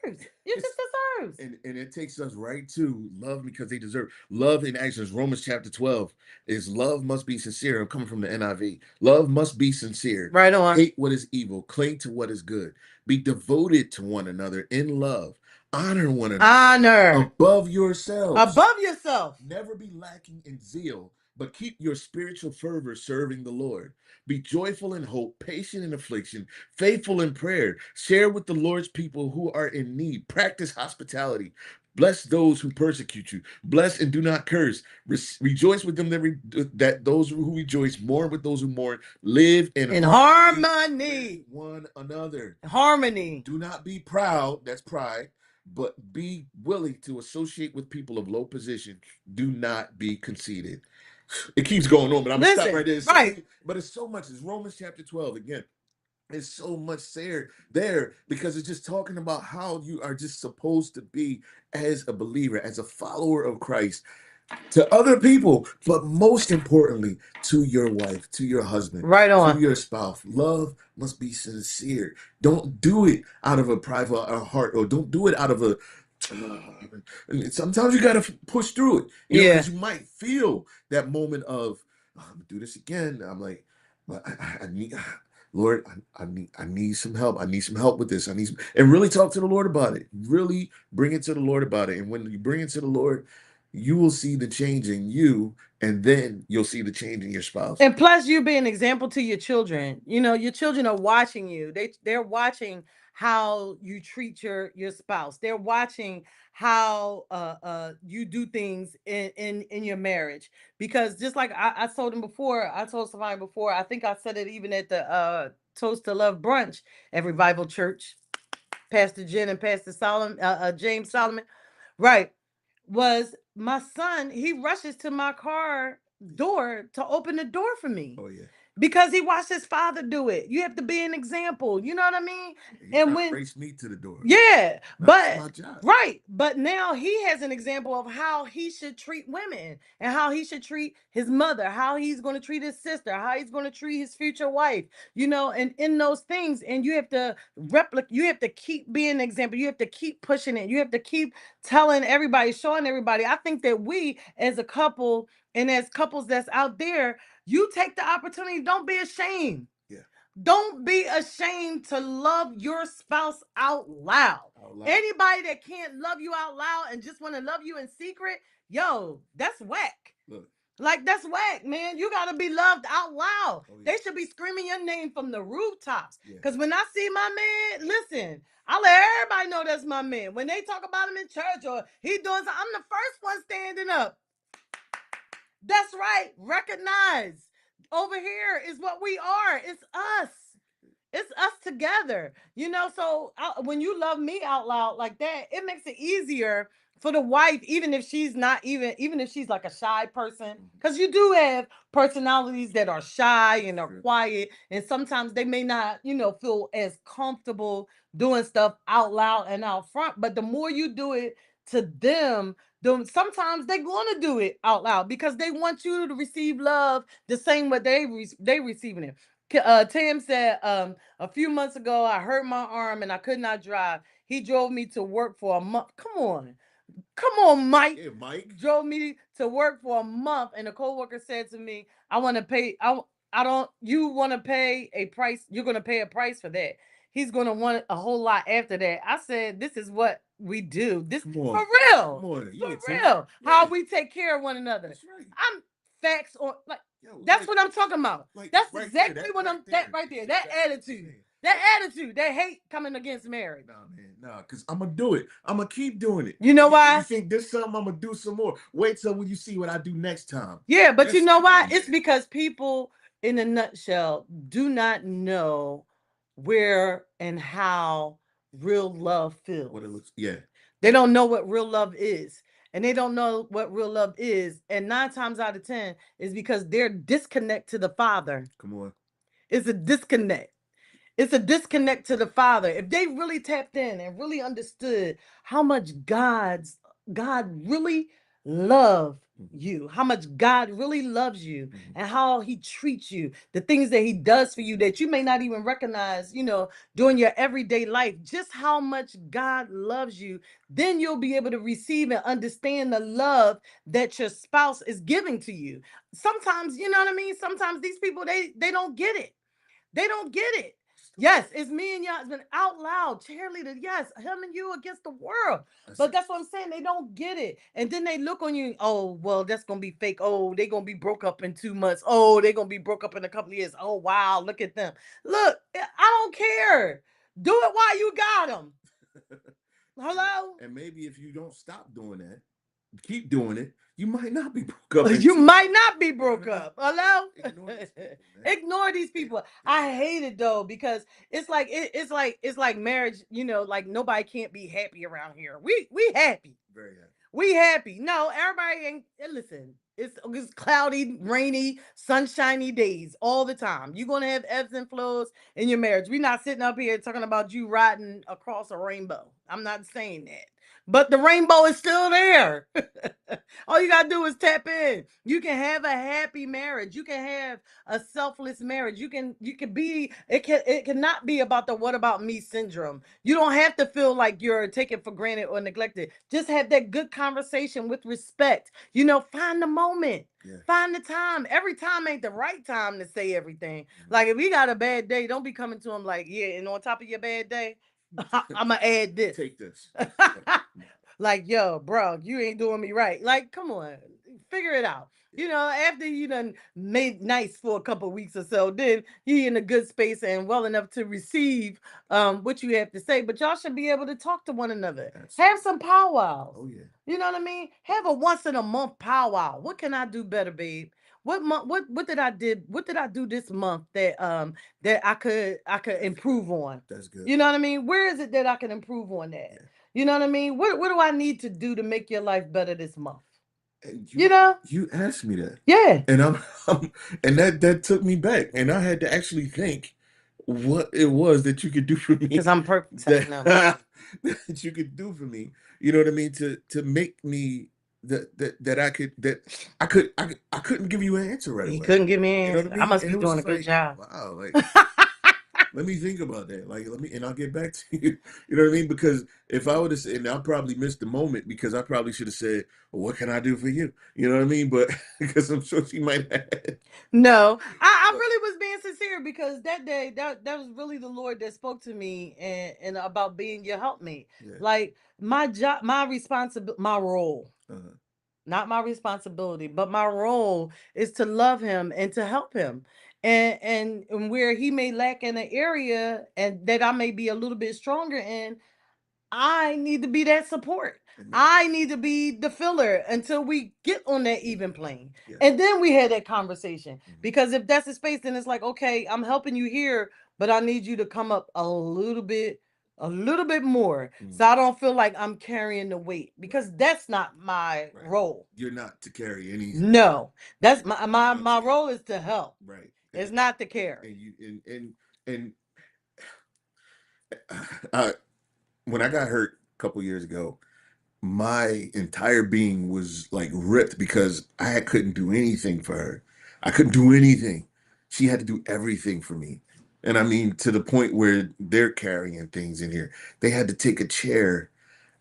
deserves. You just It's deserves. and it takes us right to love because they deserve love in actions. Romans chapter 12 is love must be sincere. I'm coming from the NIV. Love must be sincere. Right on. Hate what is evil, cling to what is good. Be devoted to one another in love. Honor one another Honor above yourselves. above yourself. Never be lacking in zeal, but keep your spiritual fervor serving the Lord. Be joyful in hope, patient in affliction, faithful in prayer. Share with the Lord's people who are in need. Practice hospitality. Bless those who persecute you. Bless and do not curse. Rejoice with them that those who rejoice. Mourn with those who mourn. Live in In harmony with harmony. one another. Harmony. Do not be proud. That's pride, but be willing to associate with people of low position. Do not be conceited. It keeps going on, but I'm gonna stop Listen, right there. It's so right. many, but it's so much. It's Romans chapter 12 again. It's so much there because it's just talking about how you are just supposed to be as a believer, as a follower of Christ to other people, but most importantly, to your wife, to your husband, Right to on. your spouse. Love must be sincere. Don't do it out of a private heart, or don't do it out of a. Sometimes you got to push through it, Yeah. because you might feel that moment of, "Oh, I'm gonna do this again." I'm like, but I need. Lord, I need some help. I need some help with this. And really talk to the Lord about it. Really bring it to the Lord about it. And when you bring it to the Lord, you will see the change in you, and then you'll see the change in your spouse. And plus you be an example to your children. You know, your children are watching you. They're watching how you treat your spouse. They're watching how you do things in your marriage. Because just like I told him before, I told somebody before, I think I said it even at the Toast to Love brunch at Revival Church, Pastor Jen and Pastor Solomon, James Solomon. Right. Was my son, he rushes to my car door to open the door for me. Oh yeah. because he watched his father do it. You have to be an example. You know what I mean? He And trying to when race me to the door. yeah, That's but my job. right, but now he has an example of how he should treat women and how he should treat his mother, how he's going to treat his sister, how he's going to treat his future wife, you know, and in those things, and you have to replicate, you have to keep being an example, you have to keep pushing it, you have to keep telling everybody, showing everybody. I think that we as a couple and as couples that's out there, you take the opportunity, don't be ashamed. Yeah. Don't be ashamed to love your spouse out loud. Out loud. Anybody that can't love you out loud and just want to love you in secret, yo, that's whack. Look. Like, that's whack, man. You got to be loved out loud. Oh, yeah. They should be screaming your name from the rooftops. Yeah. Because when I see my man, listen, I let everybody know that's my man. When they talk about him in church or he doing something, I'm the first one standing up. That's right. Recognize. Over here is what we are. It's us. It's us together, you know. So when you love me out loud like that, it makes it easier for the wife, even if she's not even if she's like a shy person, because you do have personalities that are shy and are quiet, and sometimes they may not, you know, feel as comfortable doing stuff out loud and out front. But the more you do it to them, sometimes they're going to do it out loud because they want you to receive love the same way they receiving it. Tam said, a few months ago, I hurt my arm and I could not drive. He drove me to work for a month. Come on, Mike. Yeah, Mike. Drove me to work for a month, and a coworker said to me, "I want to pay. I don't. You want to pay a price? You're going to pay a price for that. He's going to want a whole lot after that." I said, "This is what we do. This Come for on. real, Come on. You for ain't saying. real. How Yeah. we take care of one another." That's right. I'm facts on like Yo, that's what I'm talking about. like That's right there. exactly That what right I'm that there. right there. That's That exactly what I'm attitude. saying. That attitude, that hate coming against marriage. Nah, man, nah, because I'm gonna do it. I'm gonna keep doing it. You know You why? think this something I'm gonna do some more? Wait till when you see what I do next time. Yeah, but you That's know come why? on, It's man. because people, in a nutshell, do not know where and how real love What feels. it looks. Yeah. They don't know what real love is. And they don't know what real love is. And 9 times out of 10 is because they're disconnect to the Father. Come on. It's a disconnect. It's a disconnect to the Father. If they really tapped in and really understood how much God really loved you, how much God really loves you, and how he treats you, the things that he does for you that you may not even recognize, you know, during your everyday life, just how much God loves you, then you'll be able to receive and understand the love that your spouse is giving to you. Sometimes, you know what I mean? Sometimes these people they don't get it. They don't get it. Yes, it's me and your husband out loud, cheerleader. Yes, him and you against the world. But that's what I'm saying. They don't get it. And then they look on you. Oh, well, that's going to be fake. Oh, they're going to be broke up in 2 months. Oh, they're going to be broke up in a couple of years. Oh, wow. Look at them. Look, I don't care. Do it while you got them. Hello? And maybe if you don't stop doing that, keep doing it, you might not be broke up. You might not be broke up. Hello? Ignore these people, man. Ignore these people. I hate it though because it's like marriage. You know, like nobody can't be happy around here. We happy. Very happy. We happy. No, everybody ain't. Listen, it's cloudy, rainy, sunshiny days all the time. You're gonna have ebbs and flows in your marriage. We're not sitting up here talking about you riding across a rainbow. I'm not saying that. But the rainbow is still there. All you gotta do is tap in. You can have a happy marriage. You can have a selfless marriage. You can be it cannot be about the what about me syndrome. You don't have to feel like you're taken for granted or neglected. Just have that good conversation with respect. You know, find the moment. Yeah. Find the time. Every time ain't the right time to say everything. Like if you got a bad day, don't be coming to him like, yeah, and on top of your bad day, I'm gonna add this. Take this. Like, yo, bro, you ain't doing me right. Like, come on, figure it out. You know, after you done made nice for a couple weeks or so, then you in a good space and well enough to receive what you have to say. But y'all should be able to talk to one another. Have some powwows. Oh yeah. You know what I mean? Have a once in a month powwow. What can I do better, babe? What month? What did I did? What did I do this month that I could improve on? That's good. You know what I mean? Where is it that I can improve on that? Yeah. You know what I mean? What do I need to do to make your life better this month? And You know? you asked me that, Yeah. and I'm and that took me back, and I had to actually think what it was that you could do for Because me, I'm perfect. So I that know. that you could do for me. You know what I mean? To make me that I couldn't give you an answer right You away. couldn't give me You an know what I answer. I mean? must And be it was doing a just good like, job. wow, like let me think about that. Like, let me, and I'll get back to you. You know what I mean? Because if I would have said, and I probably missed the moment because I probably should have said, well, what can I do for you? You know what I mean? But because I'm sure she might have. No, I But really was being sincere because that day that was really the Lord that spoke to me and about being your helpmate. yeah. Like my job, my responsibility, my role, Uh-huh. not my responsibility, but my role is to love him and to help him. And where he may lack in an area and that I may be a little bit stronger in, I need to be that support. Amen. I need to be the filler until we get on that Yeah. even plane. Yeah. And then we had that conversation. Mhm. Because if that's the space, then it's like, okay, I'm helping you here, but I need you to come up a little bit more. Mhm. So I don't feel like I'm carrying the weight Right. because that's not my Right. role. You're not to carry any. No, that's You're, you're my not to my carry. role is to help. Right. It's not to carry. And you and I, when I got hurt a couple years ago, my entire being was like ripped because couldn't do anything for her. I couldn't do anything. She had to do everything for me. And I mean, to the point where they're carrying things in here. They had to take a chair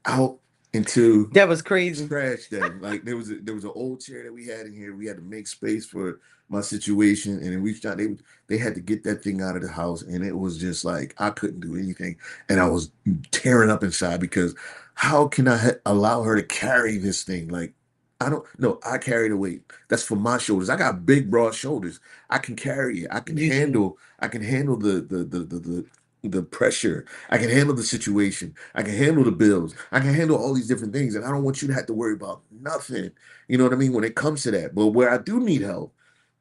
out into That was crazy. trash that like there was an old chair that we had in here. We had to make space for my situation, and then we found they had to get that thing out of the house, and it was just like I couldn't do anything, and I was tearing up inside because how can I allow her to carry this thing? Like I don't know. I carry the weight. That's for my shoulders. I got big, broad shoulders. I can carry it. I can You do. handle. I can handle the pressure. I can handle the situation. I can handle the bills. I can handle all these different things. And I don't want you to have to worry about nothing. You know what I mean? When it comes to that. But where I do need help,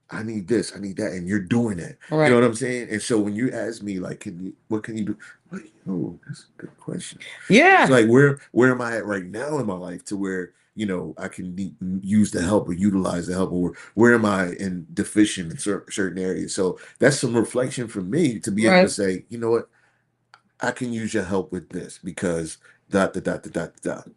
I need this, I need that, and you're doing it. You know Right. what I'm saying? And so when you ask me, like, what can you do? Like, oh, that's a good question. It's Yeah. like where am I at right now in my life to where I can use the help or utilize the help, or where am I in deficient in certain areas? So that's some reflection for me to be able to Right. say, you know what, I can use your help with this because dot dot dot dot dot dot.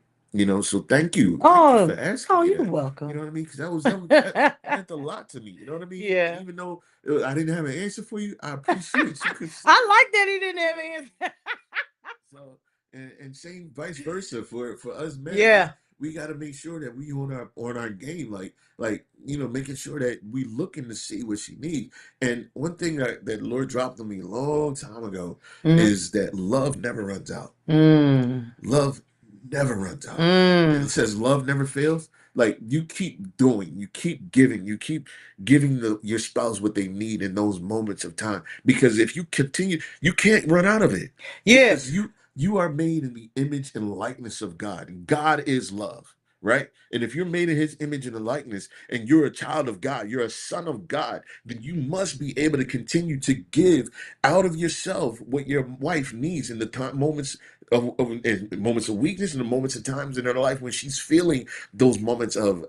So thank you for Oh, asking oh, me you're that. You know welcome. what I mean? Because that meant a lot to me. You know what I mean? Yeah. Even though I didn't have an answer for you, I appreciate you I considering. like that he didn't have answer. So and same vice versa for us men, Yeah. we got to make sure that we on our game, like making sure that we looking to see what she needs. And one thing that Lord dropped on me a long time ago Mm, is that love never runs out. mm, Love never runs out. It mm. says love never fails. Like you keep doing, you keep giving, you keep giving your spouse what they need in those moments of time. Because if you continue, you can't run out of it. Yeah. Because you are made in the image and likeness of God. And God is love, right? And if you're made in his image and the likeness and you're a child of God, you're a son of God, then you must be able to continue to give out of yourself what your wife needs in the moments in moments of weakness and the moments of times in her life when she's feeling those moments of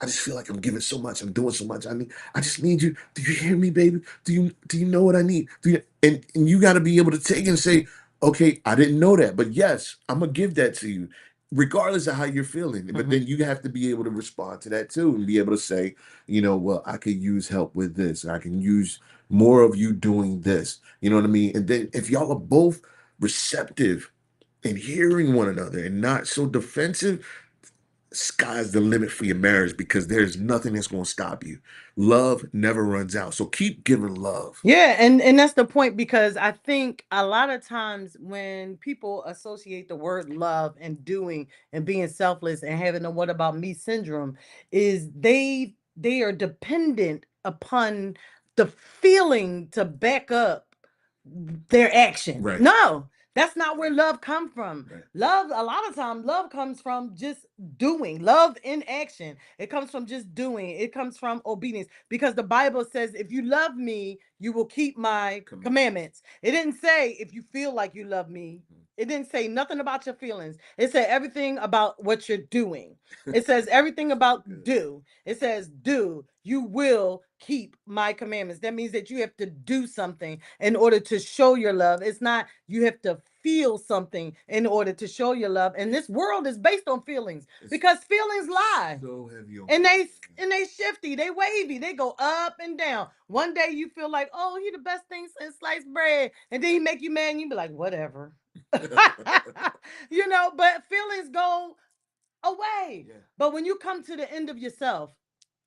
I just feel like I'm giving so much, I'm doing so much. I just need you. Do you hear me, baby? Do you know what I need? And you got to be able to take and say, okay, I didn't know that, but yes, I'm gonna give that to you, regardless of how you're feeling. But Mhm. then you have to be able to respond to that too, and be able to say, well, I could use help with this. I can use more of you doing this. You know what I mean? And then if y'all are both receptive and hearing one another and not so defensive, sky's the limit for your marriage because there's nothing that's going to stop you. Love never runs out. So keep giving love. Yeah, and that's the point because I think a lot of times when people associate the word love and doing and being selfless and having a what about me syndrome is they are dependent upon the feeling to back up their action. Right. No, that's not where love comes from. Right. Love, a lot of time, love comes from just doing. Love in action. It comes from just doing. It comes from obedience. Because the Bible says, if you love me, you will keep my Commandments. commandments. It didn't say if you feel like you love me, It didn't say nothing about your feelings. It said everything about what you're doing. It says everything about Good. do. It says do. You will keep my commandments. That means that you have to do something in order to show your love. It's not you have to feel something in order to show your love. And this world is based on feelings It's because feelings lie. so heavy on And they feelings, man. and they shifty, they wavy, they go up and down. One day you feel like, oh, he the best thing since sliced bread, and then he make you mad, and you be like, whatever. But feelings go away. Yeah. But when you come to the end of yourself,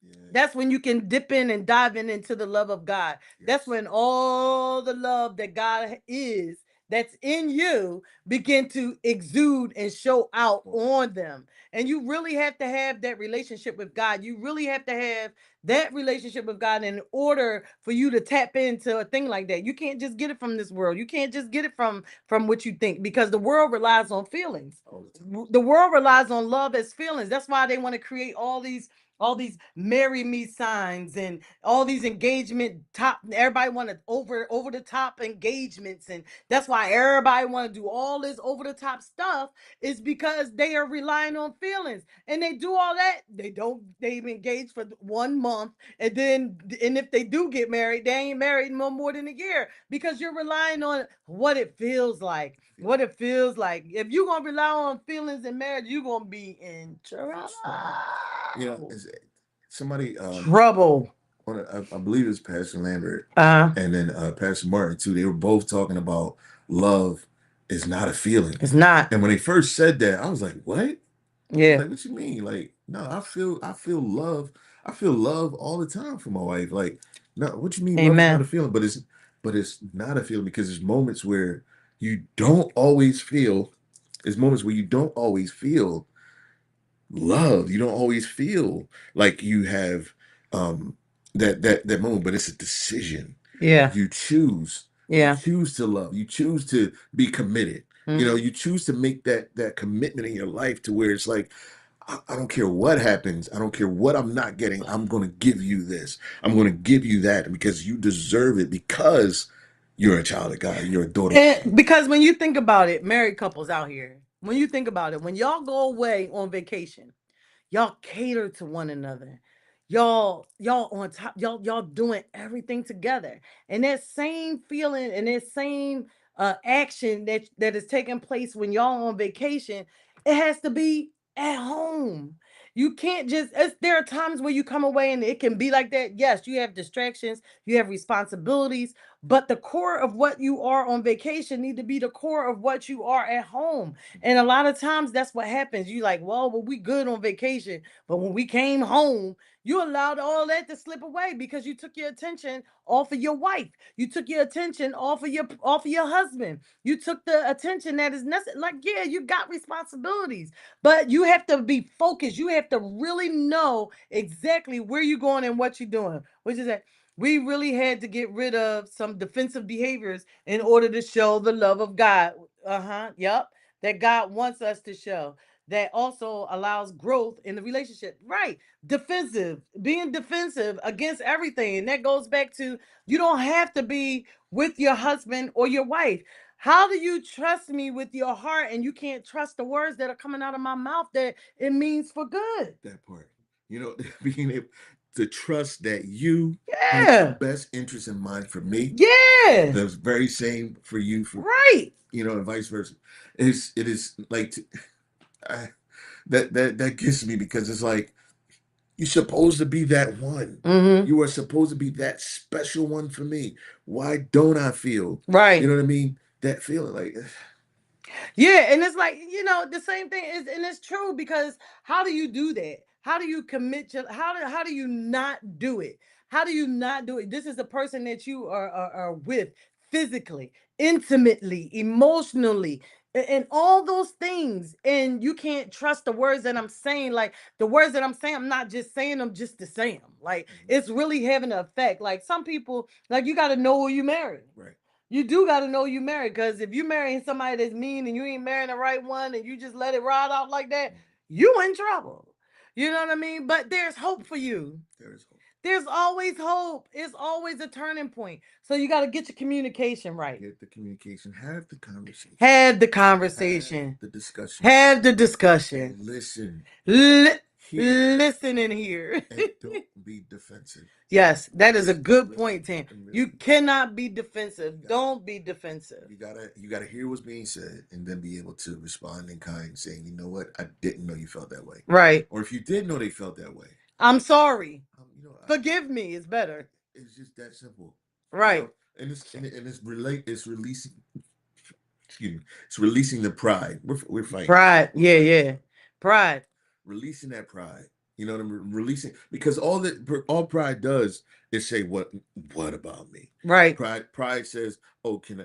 Yeah. that's when you can dip in and dive in into the love of God. That's Yes. when all the love that God is that's in you begin to exude and show out Come on. on them. And you really have to have that relationship with God. You really have to have that relationship with God in order for you to tap into a thing like that. You can't just get it from this world. You can't just get it from what you think because the world relies on feelings. All the time. The world relies on love as feelings. That's why they want to create all these marry me signs and all these engagement top everybody want to over the top engagements, and that's why everybody want to do all this over the top stuff is because they are relying on feelings, and they do all that they engage for 1 month, and if they do get married, they ain't married no more than a year because you're relying on what it feels like. Feel What it feels like. If you're gonna rely on feelings in marriage, you're gonna be in trouble. You know, trouble. is somebody Trouble. I believe it's Pastor Lambert Uh, and then Pastor Martin too. They were both talking about love is not a feeling. it's not. And when they first said that, I was like, "What?" I was Yeah. like, "What you mean?" Like, no, I feel love. I feel love all the time for my wife. Like, no, what you mean? Love is not a Amen. feeling, but it's not a feeling because there's moments where you don't always feel. There's moments where you don't always feel love. You don't always feel like you have um that moment, but it's a decision. Yeah. You Yeah. choose to love. You choose to be committed. Mm-hmm. You choose to make that commitment in your life to where it's like, I don't care what happens. I don't care what I'm not getting. I'm going to give you this. I'm going to give you that because you deserve it because you're a child of God. You're a daughter of God. And because when you think about it, married couples out here, when you think about it, when y'all go away on vacation, y'all cater to one another. Y'all on top, y'all doing everything together. And that same feeling and that same action that is taking place when y'all on vacation, it has to be at home. You can't just there are times where you come away and it can be like that. Yes, you have distractions, you have responsibilities, but the core of what you are on vacation need to be the core of what you are at home. And a lot of times that's what happens. You like, well, we good on vacation, but when we came home, you allowed all that to slip away because you took your attention off of your wife. You took your attention off of your husband. You took the attention that is necessary. Like, yeah, you got responsibilities, but you have to be focused. You have to really know exactly where you're going and what you're doing. Which is that we really had to get rid of some defensive behaviors in order to show the love of God. Uh-huh. Yep. That God wants us to show. That also allows growth in the relationship. Right. Defensive, being defensive against everything. And that goes back to you don't have to be with your husband or your wife. How do you trust me with your heart and you can't trust the words that are coming out of my mouth that it means for good? That part. Being able to trust that you have the Yeah. best interest in mind for me, Yeah. the very same for you, Right. and vice versa. It is like I, that gets me because it's like you're supposed to be that one. Mm-hmm. You are supposed to be that special one for me. Why don't I feel? You Right. know what I mean? That feeling like Yeah, and it's like, the same thing is, and it's true because how do you do that? How do you commit your how do you not do it? How do you not do it? This is a person that you are with physically, intimately, emotionally, and all those things. And you can't trust the words that I'm saying. Like the words that I'm saying, I'm not just saying them just to say them. Like it's really having an effect. Like some people, like you got to know who you marry. right. You do got to know you married because if you marrying somebody that's mean and you ain't marrying the right one and you just let it ride out like that, you in trouble. You know what I mean? But there's hope for you. There is hope. There's always hope. It's always a turning point. So you got to get your communication right. Get the communication. Have the conversation. Have the Have conversation. the discussion. Have the discussion. And listen. Li- Hear. listen in here. And don't be defensive. Yes, that is a good Listen point, Tim. and You listen. cannot be defensive. Got Don't be defensive. you gotta hear what's being said and then be able to respond in kind, saying, you know what, I didn't know you felt that way. Right. Or if you did know they felt that way, I'm sorry. I, Forgive me is better. it's just that simple. Right. It's releasing. Excuse me. It's releasing the pride. We're fighting. Pride. We're Yeah, fighting. yeah. Pride. Releasing that pride. You know what I'm releasing, because all pride does is say, what about me? Right. Pride says, oh, am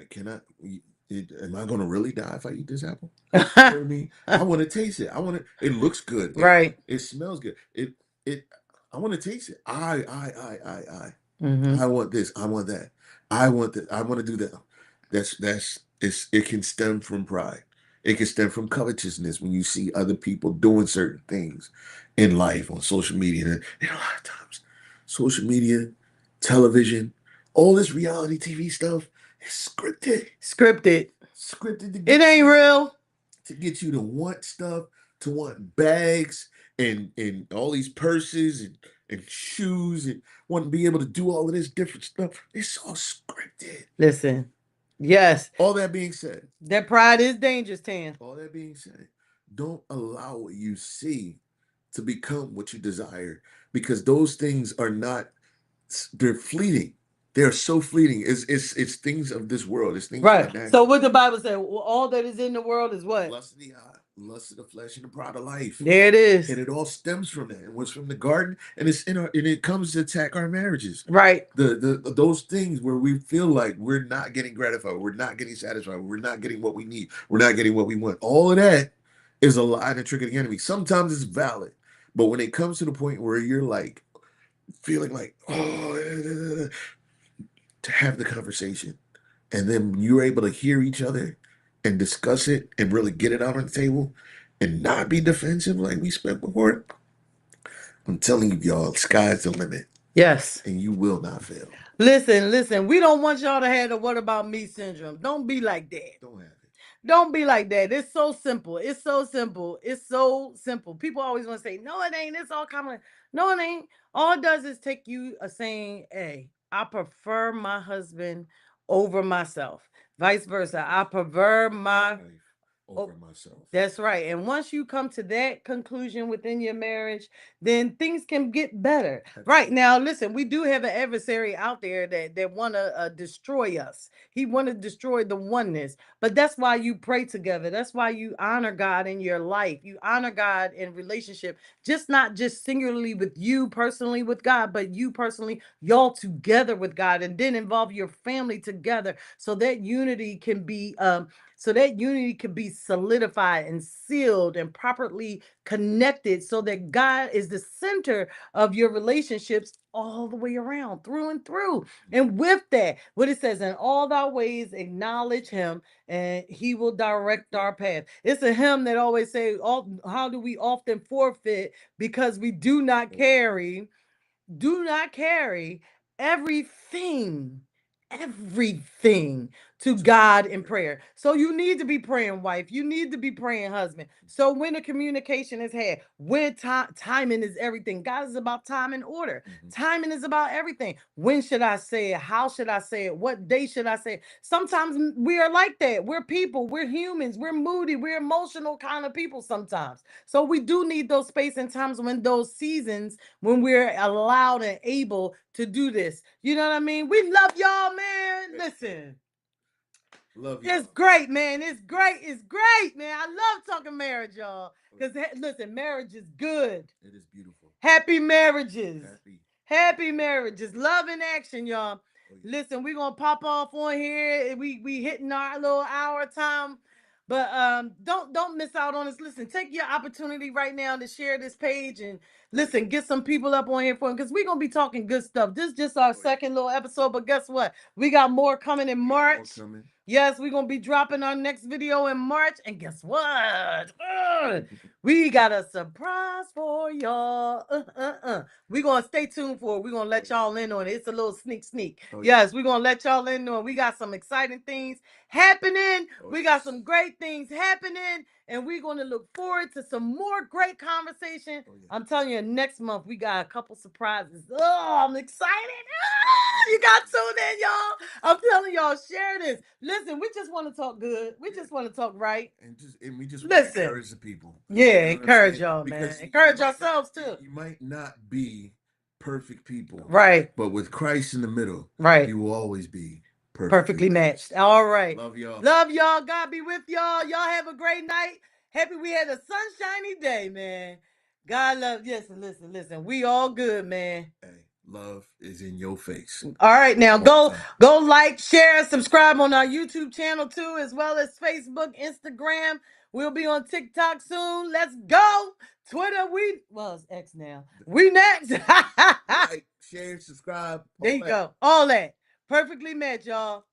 I going to really die if I eat this apple? You know what I mean? I want to taste it. it looks good. Right. It smells good. It I want to taste it. Mm-hmm. I want this. I want that. I want that. I want to do that. It can stem from pride. It can stem from covetousness when you see other people doing certain things in life on social media. And a lot of times, social media, television, all this reality TV stuff is scripted. Scripted. Scripted to It get ain't you real. to want stuff, to want bags and all these purses and shoes and want to be able to do all of this different stuff. It's all scripted. Listen. Yes. All that being said, That pride is dangerous, Tan. all that being said, don't allow what you see to become what you desire, because those things are not, they're fleeting. They're so fleeting. It's things of this world. It's things of the Right. natural. So what the Bible said, all that is in the world is what? Lust of the eye, lust of the flesh, and the pride of life. There it is. And it all stems from that. It was from the garden, and it comes to attack our marriages. Right. The those things where we feel like we're not getting gratified, we're not getting satisfied, we're not getting what we need, we're not getting what we want. All of that is a lie and a trick of the enemy. Sometimes it's valid, but when it comes to the point where you're like feeling like, oh, to have the conversation, and then you're able to hear each other and discuss it and really get it out on the table and not be defensive like we spent before. I'm telling you, y'all, sky's the limit. Yes. And you will not fail. Listen. We don't want y'all to have the what about me syndrome. Don't be like that. Don't have it. Don't be like that. It's so simple. It's so simple. It's so simple. People always want to say, no, it ain't. It's all common. No, it ain't. All it does is take you a saying, hey, I prefer my husband over myself. Vice versa. I prefer my over myself. That's right. And once you come to that conclusion within your marriage, then things can get better. Right now, listen, we do have an adversary out there that want to destroy us. He want to destroy the oneness. But that's why you pray together. That's why you honor God in your life. You honor God in relationship, just not just singularly with you personally with God, but you personally, y'all together with God, and then involve your family together so that unity can be solidified and sealed and properly connected so that God is the center of your relationships all the way around, through and through. And with that, what it says, in all thy ways acknowledge him and he will direct our path. It's a hymn that always say, how do we often forfeit because we do not carry everything, everything to God in prayer. So you need to be praying, wife. You need to be praying, husband. So when the communication is had, when timing is everything. God is about time and order. Timing is about everything. When should I say it? How should I say it? What day should I say it? Sometimes we are like that. We're people. We're humans. We're moody. We're emotional kind of people sometimes. So we do need those space and times when those seasons when we're allowed and able to do this. You know what I mean? We love y'all, man. Listen. Love y'all. It's great, man. It's great. It's great, man. I love talking marriage, y'all. Because, listen, marriage is good. It is beautiful. Happy marriages. Happy marriages. Love in action, y'all. Oh, yeah. Listen, we're going to pop off on here. We hitting our little hour time. But don't miss out on this. Listen, take your opportunity right now to share this page and listen, get some people up on here for him because we're gonna be talking good stuff. This is just our second little episode, but guess what? We got more coming in March. Yes, we're gonna be dropping our next video in March. And guess what? We got a surprise for y'all. We're gonna stay tuned for it. We're gonna let y'all in on it. It's a little sneak. Yes, we're gonna let y'all in on it. We got some exciting things happening. We got some great things happening, and we're gonna look forward to some more great conversation. I'm telling you, next month we got a couple surprises. Oh, I'm excited. You got tuned in, y'all. I'm telling y'all, share this. Listen, we just want to talk good. We just want to talk right. And we just want to Listen. encourage the people. Yeah, You know what I'm encourage saying? y'all, man. Because Encourage yourselves too. you might not be perfect people, Right. but with Christ in the middle, Right. you will always be Perfectly matched. All right. Love y'all. Love y'all. God be with y'all. Y'all have a great night. Happy we had a sunshiny day, man. God love. Listen. We all good, man. Hey, love is in your face. All right, now go like, share, subscribe on our YouTube channel too, as well as Facebook, Instagram. We'll be on TikTok soon. Let's go. Twitter, it's X now. We next. Like, share, subscribe. There you go. All that. Perfectly matched, y'all.